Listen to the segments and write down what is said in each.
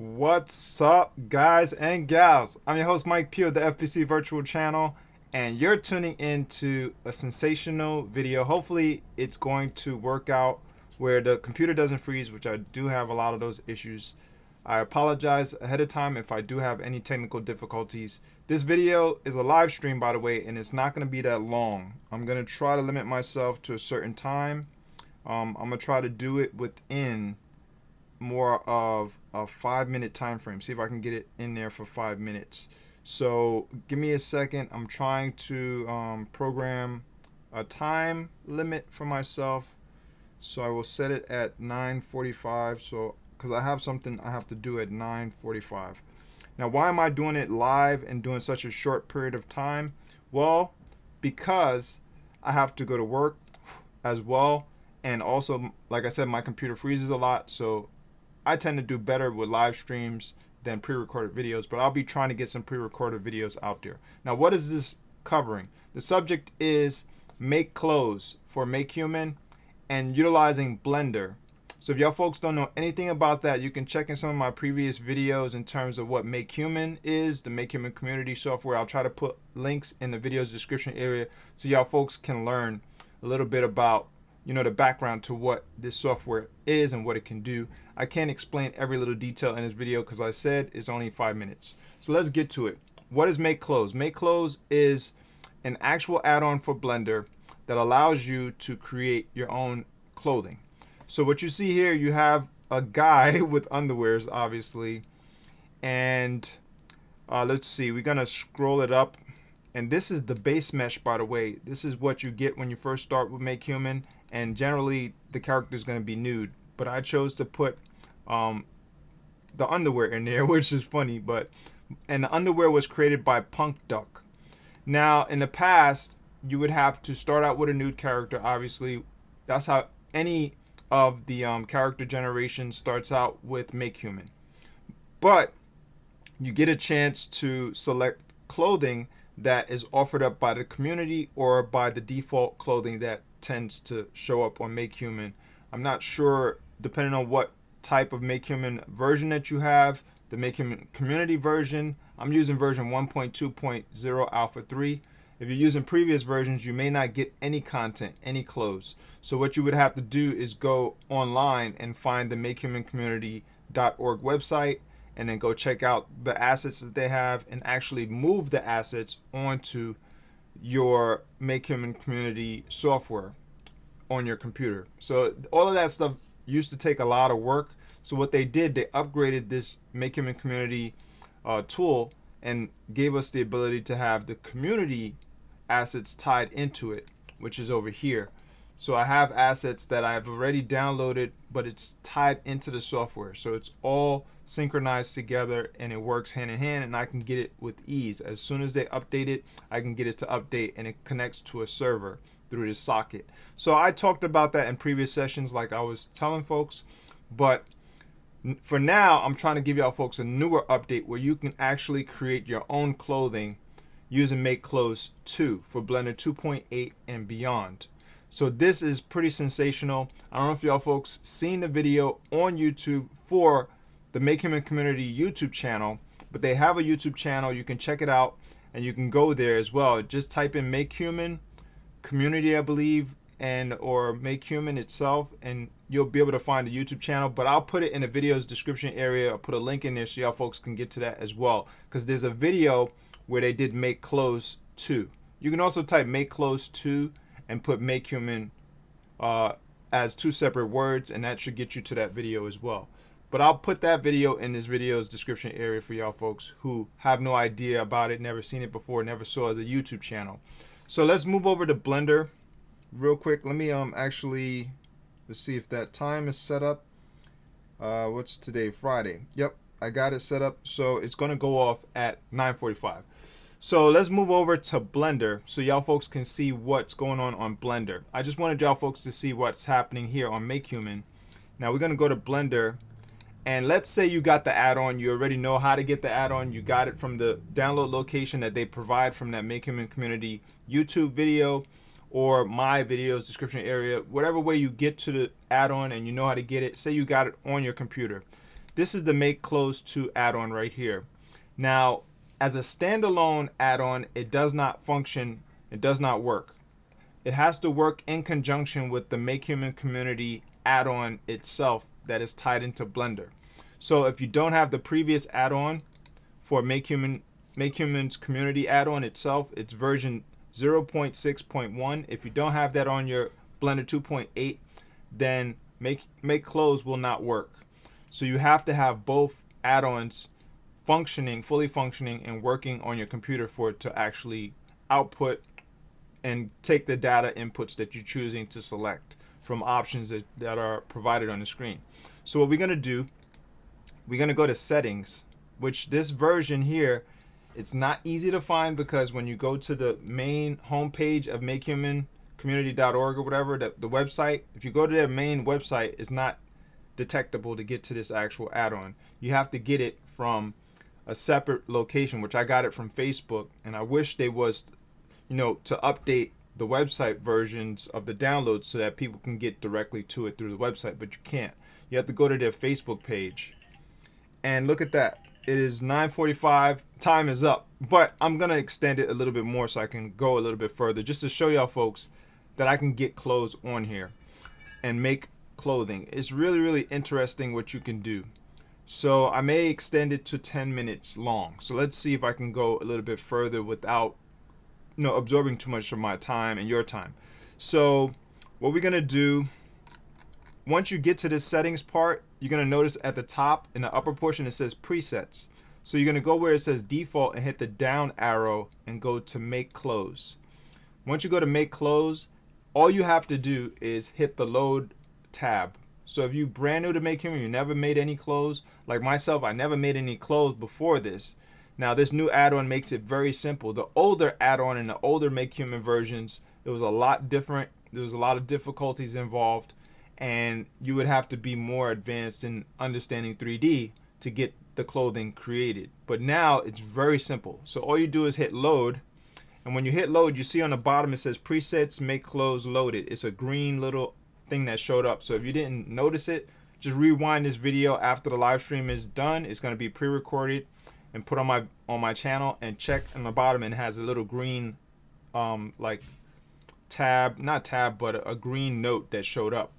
What's up, guys and gals? I'm your host, Mike Pugh of the FBC Virtual Channel, and you're tuning into a sensational video. Hopefully, it's going to work out where the computer doesn't freeze, which I do have a lot of those issues. I apologize ahead of time if I do have any technical difficulties. This video is a live stream, by the way, and it's not going to be that long. I'm going to try to limit myself to a certain time. I'm going to try to do it within more of a 5 minute time frame. See if I can get it in there for 5 minutes. So give me a second. I'm trying to program a time limit for myself. So I will set it at 9:45. So because I have something I have to do at 9:45. Now, why am I doing it live and doing such a short period of time? Well, because I have to go to work as well, and also, like I said, my computer freezes a lot, so I tend to do better with live streams than pre-recorded videos, but I'll be trying to get some pre-recorded videos out there. Now, what is this covering? The subject is MakeClothes for MakeHuman and utilizing Blender. So if y'all folks don't know anything about that, you can check in some of my previous videos in terms of what MakeHuman is, the MakeHuman Community software. I'll try to put links in the video's description area so y'all folks can learn a little bit about the background to what this software is and what it can do. I can't explain every little detail in this video because I said it's only 5 minutes. So let's get to it. What is MakeClothes? MakeClothes is an actual add-on for Blender that allows you to create your own clothing. So what you see here, you have a guy with underwears, obviously, and let's see, we're gonna scroll it up. And this is the base mesh, by the way. This is what you get when you first start with MakeHuman, and generally the character is going to be nude. But I chose to put the underwear in there, which is funny. And the underwear was created by Punk Duck. Now, in the past, you would have to start out with a nude character. Obviously, that's how any of the character generation starts out with MakeHuman. But you get a chance to select clothing that is offered up by the community or by the default clothing that tends to show up on MakeHuman. I'm not sure, depending on what type of MakeHuman version that you have. The MakeHuman Community version, I'm using version 1.2.0 Alpha 3. If you're using previous versions, you may not get any content, any clothes. So what you would have to do is go online and find the MakeHumanCommunity.org website, and then go check out the assets that they have and actually move the assets onto your MakeHuman Community software on your computer. So all of that stuff used to take a lot of work. So what they did, they upgraded this MakeHuman Community tool and gave us the ability to have the community assets tied into it, which is over here. So I have assets that I've already downloaded, but it's tied into the software. So it's all synchronized together and it works hand in hand, and I can get it with ease. As soon as they update it, I can get it to update, and it connects to a server through this socket. So I talked about that in previous sessions like I was telling folks, but for now, I'm trying to give y'all folks a newer update where you can actually create your own clothing using MakeClothes 2 for Blender 2.8 and beyond. So this is pretty sensational. I don't know if y'all folks seen the video on YouTube for the MakeHuman Community YouTube channel, but they have a YouTube channel. You can check it out and you can go there as well. Just type in MakeHuman Community, I believe, or MakeHuman itself, and you'll be able to find the YouTube channel. But I'll put it in the video's description area. I'll put a link in there so y'all folks can get to that as well, because there's a video where they did MakeClothes 2. You can also type MakeClothes 2 and put MakeHuman as two separate words, and that should get you to that video as well. But I'll put that video in this video's description area for y'all folks who have no idea about it, never seen it before, never saw the YouTube channel. So let's move over to Blender real quick. Let me let's see if that time is set up. What's today? Friday. Yep, I got it set up. So it's gonna go off at 9:45. So let's move over to Blender so y'all folks can see what's going on Blender. I just wanted y'all folks to see what's happening here on MakeHuman. Now we're going to go to Blender, and let's say you got the add-on. You already know how to get the add-on. You got it from the download location that they provide from that MakeHuman Community YouTube video or my videos description area. Whatever way you get to the add-on and you know how to get it, say you got it on your computer. this is the MakeClothes 2 add-on right here. Now, as a standalone add-on, it does not function, it does not work. It has to work in conjunction with the MakeHuman Community add-on itself that is tied into Blender. So if you don't have the previous add-on for MakeHuman's Community add-on itself, it's version 0.6.1. If you don't have that on your Blender 2.8, then MakeClothes will not work. So you have to have both add-ons functioning, fully functioning, and working on your computer for it to actually output and take the data inputs that you're choosing to select from options that are provided on the screen. So what we're going to do, we're going to go to settings, which this version here, it's not easy to find because when you go to the main homepage of MakeHumanCommunity.org or whatever, the website, if you go to their main website, it's not detectable to get to this actual add-on. You have to get it from a separate location, which I got it from Facebook, and I wish they was, to update the website versions of the downloads so that people can get directly to it through the website, but you can't. You have to go to their Facebook page. And look at that. It is 9:45. Time is up. But I'm going to extend it a little bit more so I can go a little bit further just to show y'all folks that I can get clothes on here and make clothing. It's really, really interesting what you can do. So I may extend it to 10 minutes long. So let's see if I can go a little bit further without absorbing too much of my time and your time. So what we're going to do, once you get to this settings part, you're going to notice at the top in the upper portion it says presets. So you're going to go where it says default and hit the down arrow and go to MakeClothes. Once you go to MakeClothes, all you have to do is hit the load tab. So if you're brand new to MakeHuman, you never made any clothes, like myself, I never made any clothes before this. Now this new add-on makes it very simple. The older add-on and the older MakeHuman versions, it was a lot different. There was a lot of difficulties involved, and you would have to be more advanced in understanding 3D to get the clothing created. But now it's very simple. So all you do is hit load, and when you hit load, you see on the bottom it says presets MakeClothes loaded. It's a green little thing that showed up. So if you didn't notice it, just rewind this video after the live stream is done. It's going to be pre-recorded and put on my channel, and check on the bottom, and it has a little green like tab, not tab, but a green note that showed up,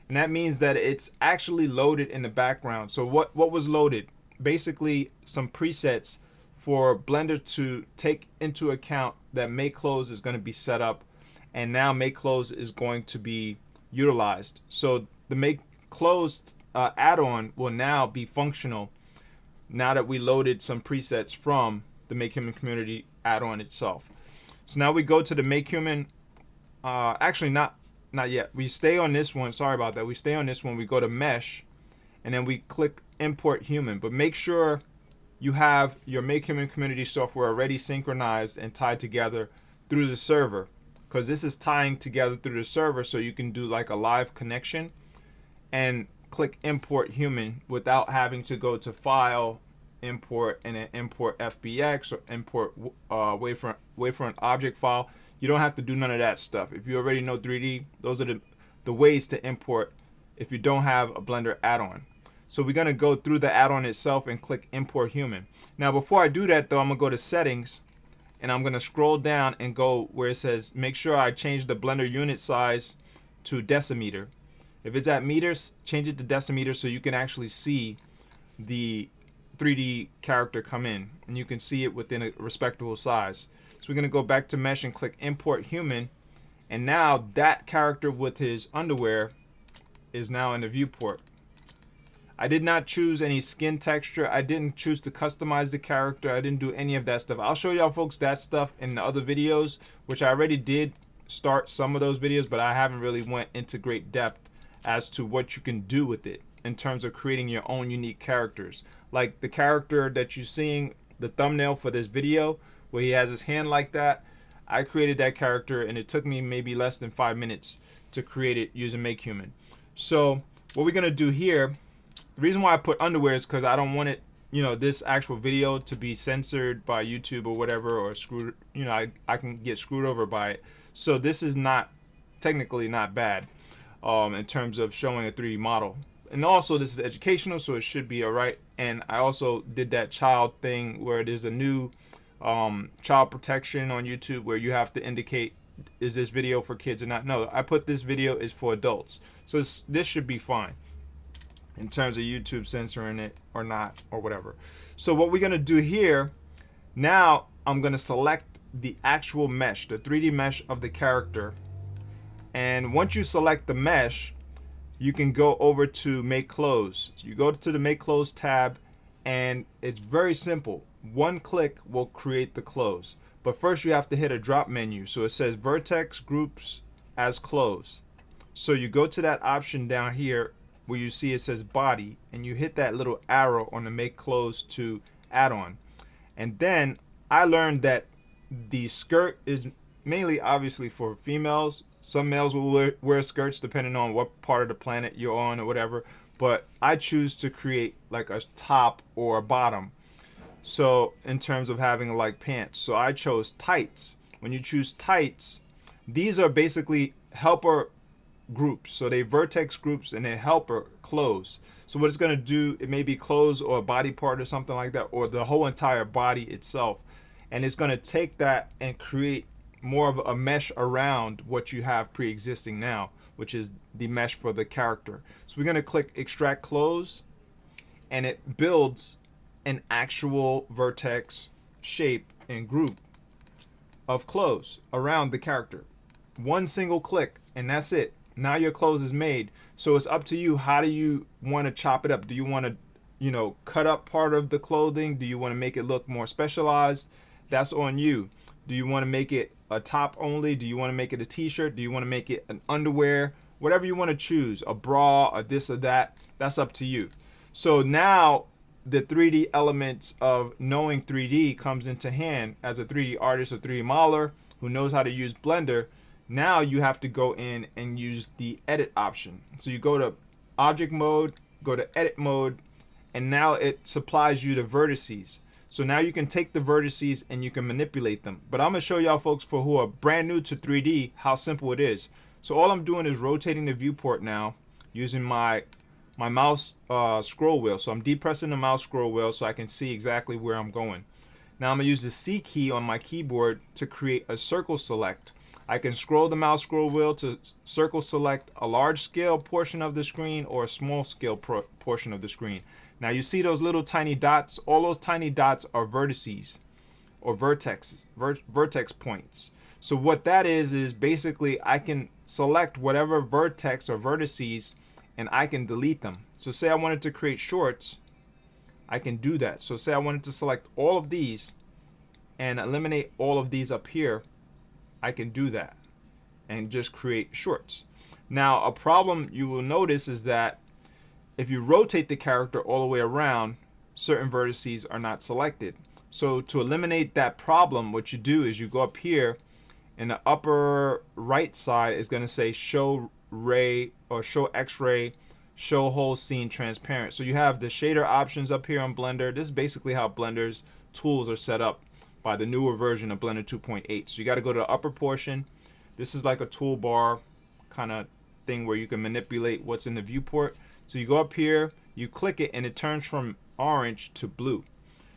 and that means that it's actually loaded in the background. So what was loaded? Basically some presets for Blender to take into account that MakeClothes is going to be set up, and now MakeClothes is going to be utilized. So the MakeClothes add-on will now be functional now that we loaded some presets from the MakeHuman Community add-on itself. So now we go to the MakeHuman, actually not yet. We stay on this one, sorry about that. We stay on this one, we go to Mesh, and then we click Import Human. But make sure you have your MakeHuman Community software already synchronized and tied together through the server, because this is tying together through the server so you can do like a live connection and click Import Human without having to go to File, Import, and then Import FBX or Import wavefront object file. You don't have to do none of that stuff. If you already know 3D, those are the ways to import if you don't have a Blender add-on. So we're going to go through the add-on itself and click Import Human. Now before I do that though, I'm going to go to Settings, and I'm going to scroll down and go where it says make sure I change the Blender unit size to decimeter. If it's at meters, change it to decimeter so you can actually see the 3D character come in, and you can see it within a respectable size. So we're going to go back to Mesh and click Import Human, and now that character with his underwear is now in the viewport. I did not choose any skin texture. I didn't choose to customize the character. I didn't do any of that stuff. I'll show y'all folks that stuff in the other videos, which I already did start some of those videos, but I haven't really went into great depth as to what you can do with it in terms of creating your own unique characters. Like the character that you're seeing, the thumbnail for this video, where he has his hand like that, I created that character, and it took me maybe less than 5 minutes to create it using MakeHuman. So what we're gonna do here, the reason why I put underwear is because I don't want it, this actual video to be censored by YouTube or whatever, or screwed, I can get screwed over by it. So this is not technically not bad in terms of showing a 3D model. and also this is educational, so it should be all right. And I also did that child thing where there's a new child protection on YouTube where you have to indicate, is this video for kids or not? No, I put this video is for adults. So this should be fine in terms of YouTube censoring it or not or whatever. So what we're going to do here, now I'm going to select the actual mesh, the 3D mesh of the character. And once you select the mesh, you can go over to MakeClothes. So you go to the MakeClothes tab, and it's very simple. One click will create the clothes. But first you have to hit a drop menu. So it says vertex groups as clothes. So you go to that option down here where you see it says body, and you hit that little arrow on the MakeClothes to add-on. And then I learned that the skirt is mainly obviously for females. Some males will wear skirts depending on what part of the planet you're on or whatever. But I choose to create like a top or a bottom. So in terms of having like pants, so I chose tights. When you choose tights, these are basically helper groups. So they vertex groups and they helper clothes. So what it's going to do, it may be clothes or a body part or something like that, or the whole entire body itself. And it's going to take that and create more of a mesh around what you have pre-existing now, which is the mesh for the character. So we're going to click extract clothes, and it builds an actual vertex shape and group of clothes around the character. One single click and that's it. Now your clothes is made. So it's up to you. How do you want to chop it up? Do you want to, cut up part of the clothing? Do you want to make it look more specialized? That's on you. Do you want to make it a top only? Do you want to make it a t-shirt? Do you want to make it an underwear? Whatever you want to choose, a bra, or this or that, that's up to you. So now the 3D elements of knowing 3D comes into hand as a 3D artist or 3D modeler who knows how to use Blender. Now you have to go in and use the edit option. So you go to object mode, go to edit mode, and now it supplies you the vertices. So now you can take the vertices and you can manipulate them. But I'm going to show y'all folks for who are brand new to 3D how simple it is. So all I'm doing is rotating the viewport now using my mouse scroll wheel. So I'm depressing the mouse scroll wheel so I can see exactly where I'm going. Now I'm going to use the C key on my keyboard to create a circle select. I can scroll the mouse scroll wheel to circle select a large scale portion of the screen or a small scale portion of the screen. Now you see those little tiny dots? All those tiny dots are vertices or vertex points. So what that is basically I can select whatever vertex or vertices and I can delete them. So say I wanted to create shorts, I can do that. So say I wanted to select all of these and eliminate all of these up here, I can do that and just create shorts. Now a problem you will notice is that if you rotate the character all the way around, certain vertices are not selected. So to eliminate that problem, what you do is you go up here in the upper right side is going to say show ray or show x-ray, show whole scene transparent. So you have the shader options up here on Blender. This is basically how Blender's tools are set up by the newer version of Blender 2.8. So you got to go to the upper portion. This is like a toolbar kind of thing where you can manipulate what's in the viewport. So you go up here, you click it, and it turns from orange to blue.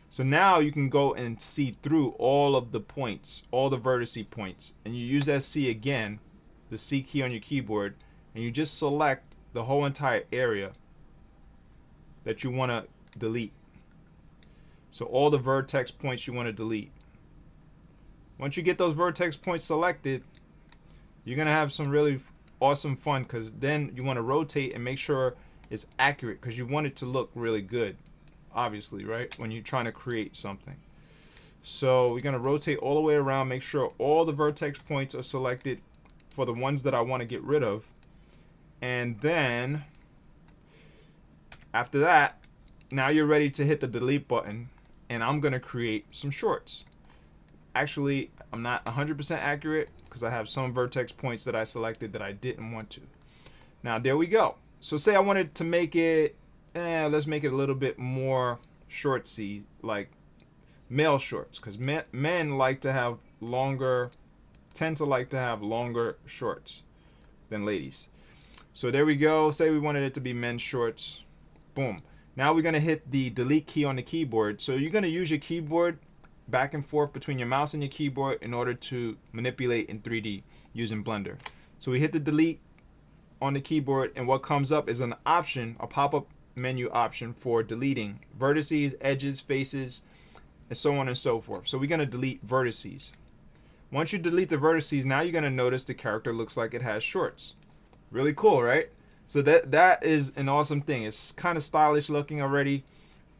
So now you can go and see through all of the points, all the vertice points, and you use that C again, the C key on your keyboard, and you just select the whole entire area that you want to delete. So all the vertex points you want to delete. Once you get those vertex points selected, you're going to have some really awesome fun, because then you want to rotate and make sure it's accurate, because you want it to look really good, obviously, right, when you're trying to create something. So we're going to rotate all the way around, make sure all the vertex points are selected for the ones that I want to get rid of. And then after that, now you're ready to hit the delete button, and I'm going to create some shorts. Actually, I'm not 100% accurate because I have some vertex points that I selected that I didn't want to. Now there we go. So say I wanted to make it, let's make it a little bit more shortsy, like male shorts, because men like to have longer, tend to like to have longer shorts than ladies. So there we go. Say we wanted it to be men's shorts. Boom. Now we're going to hit the delete key on the keyboard. So you're going to use your keyboard back and forth between your mouse and your keyboard in order to manipulate in 3D using Blender. So we hit the delete on the keyboard, and what comes up is an option, a pop-up menu option for deleting vertices, edges, faces, and so on and so forth. So we're going to delete vertices. Once you delete the vertices, now you're going to notice the character looks like it has shorts. Really cool, right? So that is an awesome thing. It's kind of stylish looking already,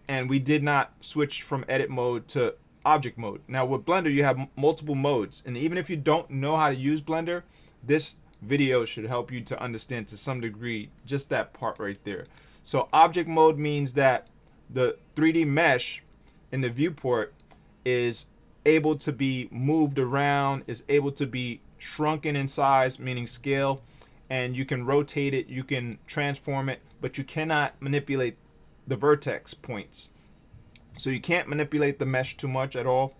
and we did not switch from edit mode to object mode. Now with Blender, you have multiple modes, and even if you don't know how to use Blender, this video should help you to understand to some degree just that part right there. So object mode means that the 3D mesh in the viewport is able to be moved around, is able to be shrunken in size, meaning scale, and you can rotate it, you can transform it, but you cannot manipulate the vertex points. So you can't manipulate the mesh too much at all.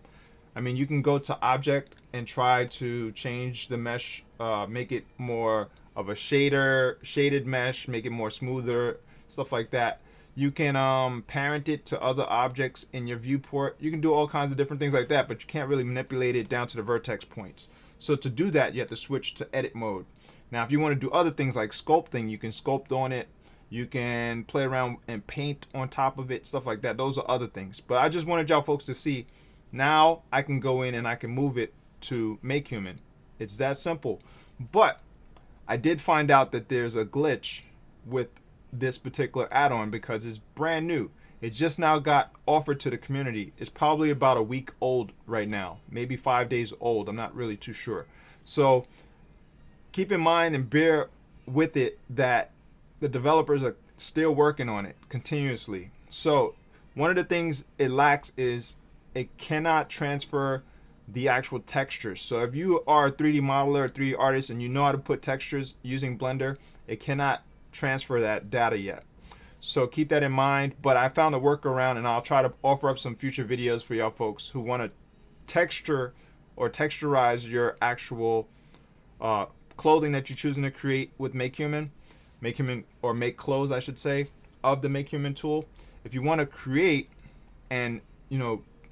I mean, you can go to object and try to change the mesh, make it more of a shaded mesh, make it more smoother, stuff like that. You can parent it to other objects in your viewport. You can do all kinds of different things like that, but you can't really manipulate it down to the vertex points. So to do that, you have to switch to edit mode. Now, if you want to do other things like sculpting, you can sculpt on it. You can play around and paint on top of it, stuff like that. Those are other things. But I just wanted y'all folks to see, now I can go in and I can move it to MakeHuman. It's that simple. But I did find out that there's a glitch with this particular add-on because it's brand new. It just now got offered to the community. It's probably about a week old right now, maybe 5 days old. I'm not really too sure. So keep in mind and bear with it that the developers are still working on it continuously. So one of the things it lacks is it cannot transfer the actual textures. So if you are a 3D modeler or 3D artist and you know how to put textures using Blender, it cannot transfer that data yet. So keep that in mind. But I found a workaround, and I'll try to offer up some future videos for y'all folks who want to texture or texturize your actual clothing that you're choosing to create with MakeHuman or MakeClothes, I should say, of the MakeHuman tool. If you want to create and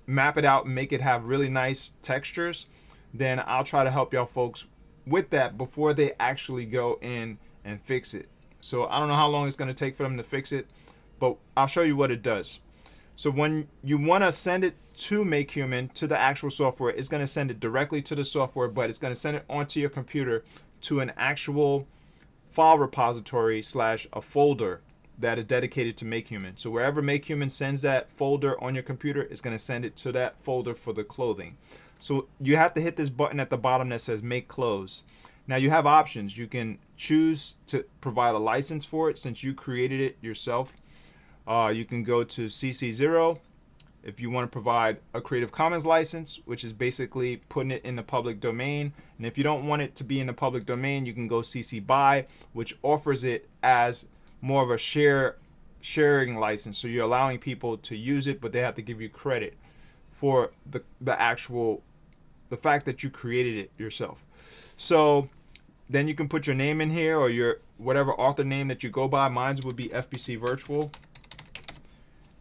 map it out and make it have really nice textures, then I'll try to help y'all folks with that before they actually go in and fix it. So I don't know how long it's going to take for them to fix it, but I'll show you what it does. So when you want to send it to MakeHuman, to the actual software, it's going to send it directly to the software, but it's going to send it onto your computer to an actual file repository / a folder that is dedicated to MakeHuman. So wherever MakeHuman sends that folder on your computer, it's going to send it to that folder for the clothing. So you have to hit this button at the bottom that says MakeClothes. Now you have options. You can choose to provide a license for it since you created it yourself. You can go to CC0 if you want to provide a Creative Commons license, which is basically putting it in the public domain. And if you don't want it to be in the public domain, you can go CC BY, which offers it as more of a sharing license. So you're allowing people to use it, but they have to give you credit for the fact that you created it yourself. So then you can put your name in here, or your whatever author name that you go by. Mine would be FBC Virtual.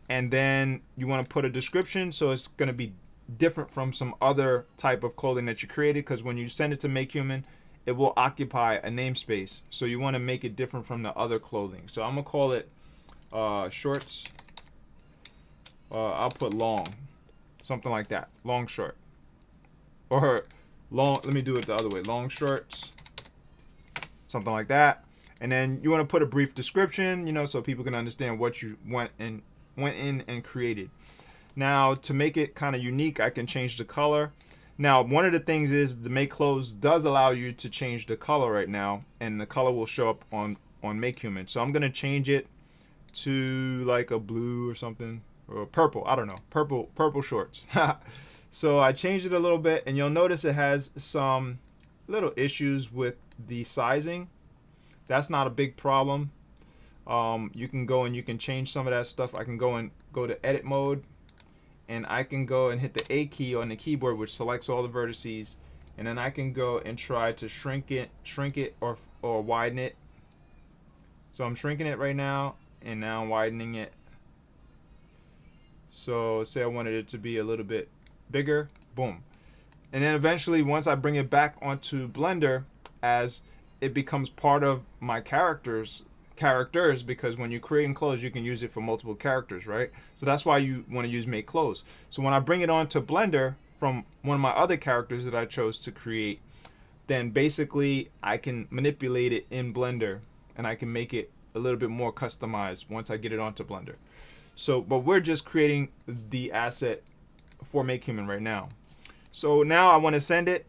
And then you want to put a description, so it's going to be different from some other type of clothing that you created, because when you send it to MakeHuman, it will occupy a namespace. So you want to make it different from the other clothing. So I'm going to call it shorts. I'll put long, something like that, long short. Or long, let me do it the other way, long shorts, something like that. And then you want to put a brief description, so people can understand what you went in and created. Now to make it kind of unique, I can change the color. Now one of the things is the MakeClothes does allow you to change the color right now, and the color will show up on MakeHuman. So I'm going to change it to like a blue or something, or purple, I don't know, purple shorts. So I changed it a little bit, and you'll notice it has some little issues with the sizing. That's not a big problem. You can go and you can change some of that stuff. I can go to edit mode, and I can go and hit the A key on the keyboard, which selects all the vertices, and then I can go and try to shrink it or widen it. So I'm shrinking it right now, and now I'm widening it. So say I wanted it to be a little bit bigger, boom. And then eventually, once I bring it back onto Blender, as it becomes part of my characters, because when you're creating clothes, you can use it for multiple characters, right? So that's why you want to use MakeClothes. So when I bring it onto Blender from one of my other characters that I chose to create, then basically I can manipulate it in Blender, and I can make it a little bit more customized once I get it onto Blender. So, but we're just creating the asset for MakeHuman right now. So now I want to send it.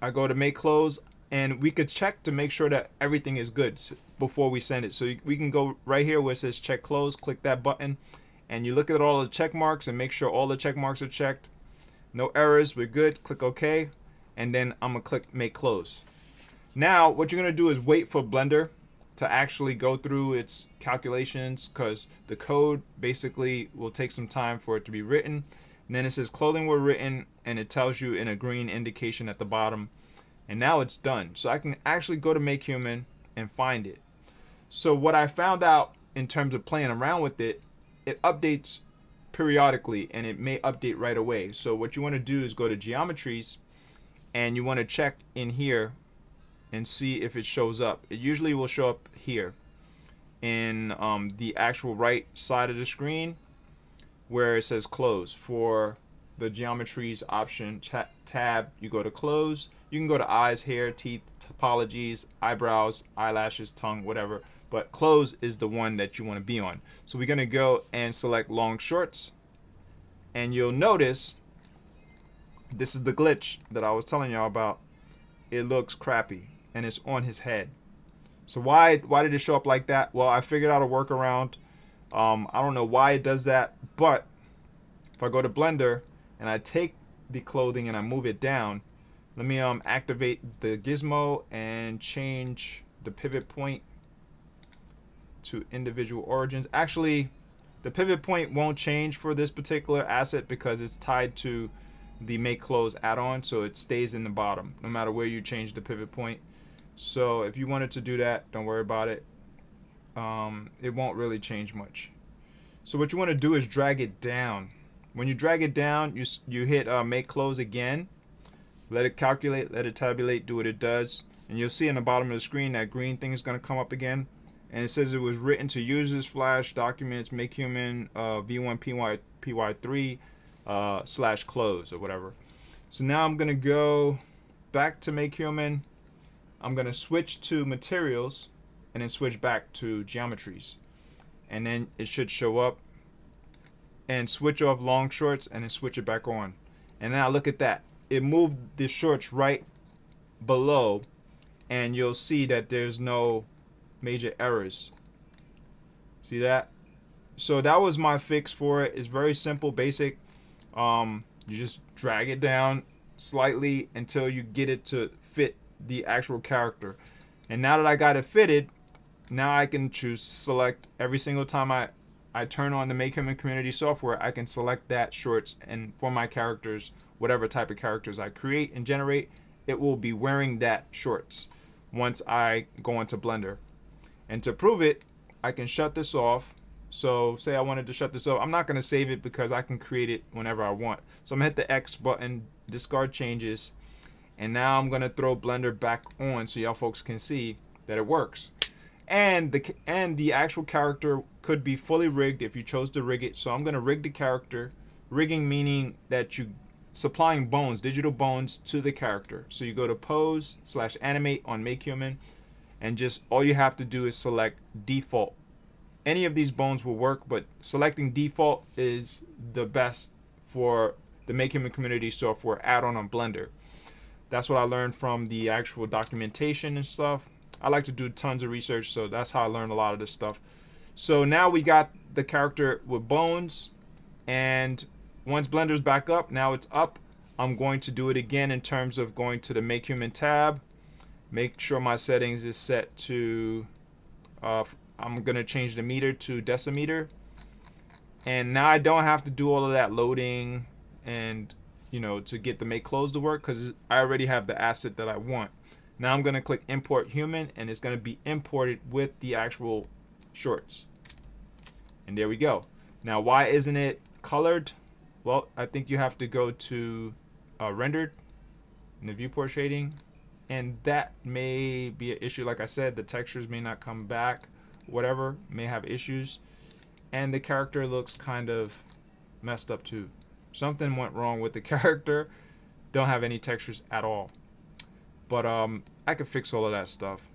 I go to MakeClothes, and we could check to make sure that everything is good before we send it. So we can go right here where it says check close, click that button, and you look at all the check marks and make sure all the check marks are checked. No errors, we're good. Click OK, and then I'm gonna click MakeClothes. Now what you're gonna do is wait for Blender to actually go through its calculations, because the code basically will take some time for it to be written. And then it says clothing were written, and it tells you in a green indication at the bottom. And now it's done. So I can actually go to MakeHuman and find it. So what I found out in terms of playing around with it, it updates periodically, and it may update right away. So what you want to do is go to geometries, and you want to check in here and see if it shows up. It usually will show up here in the actual right side of the screen, where it says close. For the geometries option tab, you go to close. You can go to eyes, hair, teeth, topologies, eyebrows, eyelashes, tongue, whatever, but close is the one that you want to be on. So we're going to go and select long shorts, and you'll notice this is the glitch that I was telling y'all about. It looks crappy, and it's on his head. So why did it show up like that? Well, I figured out a workaround. I don't know why it does that, but if I go to Blender and I take the clothing and I move it down, let me activate the gizmo and change the pivot point to individual origins. Actually, the pivot point won't change for this particular asset because it's tied to the MakeClothes add-on, so it stays in the bottom no matter where you change the pivot point. So if you wanted to do that, don't worry about it. It won't really change much. So what you want to do is drag it down. When you drag it down, you hit MakeClothes again. Let it calculate, let it tabulate, do what it does, and you'll see in the bottom of the screen that green thing is going to come up again, and it says it was written to users flash documents MakeHuman v1 py3 / close or whatever. So now I'm going to go back to MakeHuman. I'm going to switch to materials and then switch back to geometries, and then it should show up, and switch off long shorts and then switch it back on. And now look at that, it moved the shorts right below, and you'll see that there's no major errors. See that? So that was my fix for it. It's very simple, basic. You just drag it down slightly until you get it to fit the actual character. And now that I got it fitted, now I can choose select every single time I turn on the MakeHuman Community software, I can select that shorts, and for my characters, whatever type of characters I create and generate, it will be wearing that shorts once I go into Blender. And to prove it, I can shut this off. So say I wanted to shut this off. I'm not going to save it because I can create it whenever I want. So I'm going to hit the X button, discard changes, and now I'm going to throw Blender back on so y'all folks can see that it works. And the actual character could be fully rigged if you chose to rig it. So I'm going to rig the character. Rigging meaning that you supplying bones, digital bones to the character. So you go to pose / animate on MakeHuman, and just all you have to do is select default. Any of these bones will work, but selecting default is the best for the MakeHuman Community software add-on on Blender. That's what I learned from the actual documentation and stuff. I like to do tons of research, so that's how I learned a lot of this stuff. So now we got the character with bones, and once Blender's back up, now it's up. I'm going to do it again in terms of going to the MakeHuman tab. Make sure my settings is set to, I'm going to change the meter to decimeter. And now I don't have to do all of that loading and, to get the MakeClothes to work, because I already have the asset that I want. Now I'm going to click import human, and it's going to be imported with the actual shorts. And there we go. Now, why isn't it colored? Well, I think you have to go to rendered in the viewport shading, and that may be an issue. Like I said, the textures may not come back, whatever, may have issues, and the character looks kind of messed up too. Something went wrong with the character. Don't have any textures at all. But I could fix all of that stuff.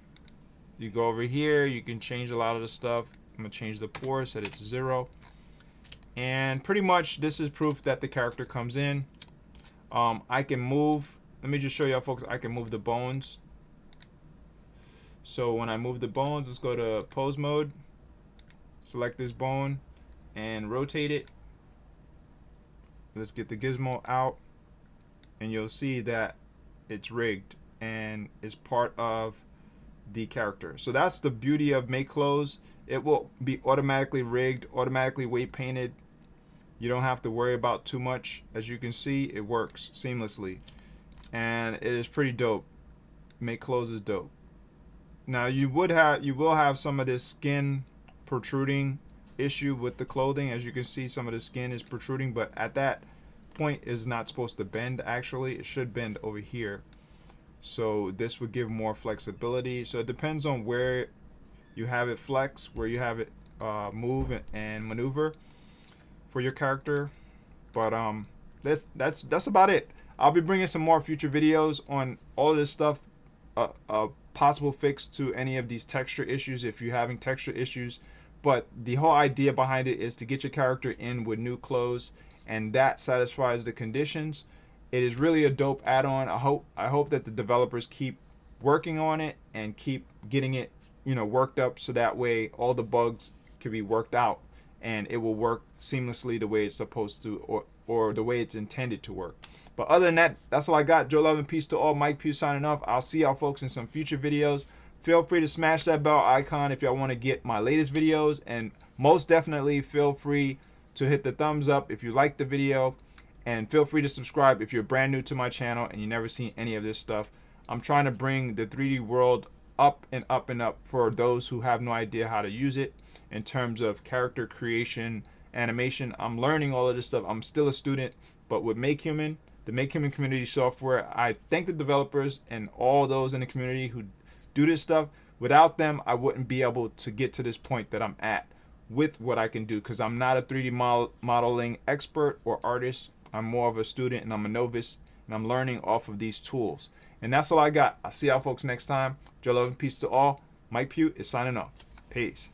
You go over here, you can change a lot of the stuff. I'm gonna change the pour, set it to 0. And pretty much this is proof that the character comes in. I can move, let me just show y'all folks, I can move the bones. So when I move the bones, let's go to pose mode, select this bone and rotate it. Let's get the gizmo out, and you'll see that it's rigged and is part of the character. So that's the beauty of MakeClothes. It will be automatically rigged, automatically weight painted. You don't have to worry about too much. As you can see, it works seamlessly, and it is pretty dope. MakeClothes is dope. Now you will have some of this skin protruding issue with the clothing. As you can see, some of the skin is protruding, but at that point is not supposed to bend. Actually, it should bend over here. So this would give more flexibility. So it depends on where you have it flex, where you have it move and maneuver for your character. But that's about it. I'll be bringing some more future videos on all of this stuff. A possible fix to any of these texture issues if you're having texture issues. But the whole idea behind it is to get your character in with new clothes, and that satisfies the conditions. It is really a dope add-on. I hope that the developers keep working on it and keep getting it, worked up, so that way all the bugs can be worked out and it will work seamlessly the way it's supposed to, or the way it's intended to work. But other than that, that's all I got. Joe, love, and peace to all. Mike Pugh signing off. I'll see y'all folks in some future videos. Feel free to smash that bell icon if y'all want to get my latest videos, and most definitely feel free to hit the thumbs up if you like the video, and feel free to subscribe if you're brand new to my channel and you never seen any of this stuff. I'm trying to bring the 3D world up and up and up for those who have no idea how to use it in terms of character creation, animation. I'm learning all of this stuff. I'm still a student, but with MakeHuman, the MakeHuman Community software, I thank the developers and all those in the community who do this stuff. Without them, I wouldn't be able to get to this point that I'm at with what I can do, because I'm not a 3D modeling expert or artist. I'm more of a student, and I'm a novice, and I'm learning off of these tools. And that's all I got. I'll see y'all folks next time. Joe, love, and peace to all. Mike Pugh is signing off. Peace.